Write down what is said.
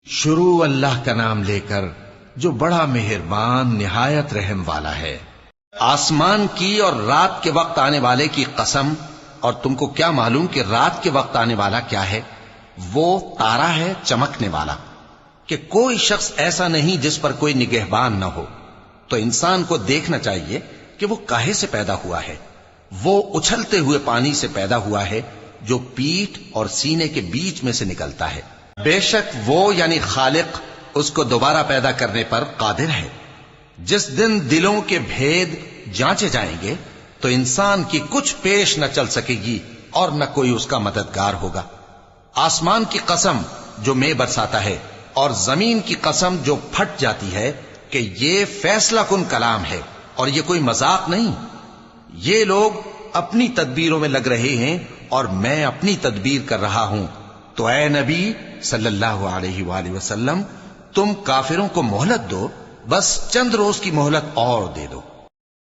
شروع اللہ کا نام لے کر جو بڑا مہربان نہایت رحم والا ہے۔ آسمان کی اور رات کے وقت آنے والے کی قسم، اور تم کو کیا معلوم کہ رات کے وقت آنے والا کیا ہے؟ وہ تارا ہے چمکنے والا، کہ کوئی شخص ایسا نہیں جس پر کوئی نگہبان نہ ہو۔ تو انسان کو دیکھنا چاہیے کہ وہ کاہے سے پیدا ہوا ہے۔ وہ اچھلتے ہوئے پانی سے پیدا ہوا ہے جو پیٹھ اور سینے کے بیچ میں سے نکلتا ہے۔ بے شک وہ یعنی خالق اس کو دوبارہ پیدا کرنے پر قادر ہے۔ جس دن دلوں کے بھید جانچے جائیں گے تو انسان کی کچھ پیش نہ چل سکے گی اور نہ کوئی اس کا مددگار ہوگا۔ آسمان کی قسم جو مے برساتا ہے، اور زمین کی قسم جو پھٹ جاتی ہے، کہ یہ فیصلہ کن کلام ہے اور یہ کوئی مذاق نہیں۔ یہ لوگ اپنی تدبیروں میں لگ رہے ہیں اور میں اپنی تدبیر کر رہا ہوں۔ تو اے نبی صلی اللہ علیہ وآلہ وسلم، تم کافروں کو مہلت دو، بس چند روز کی مہلت اور دے دو۔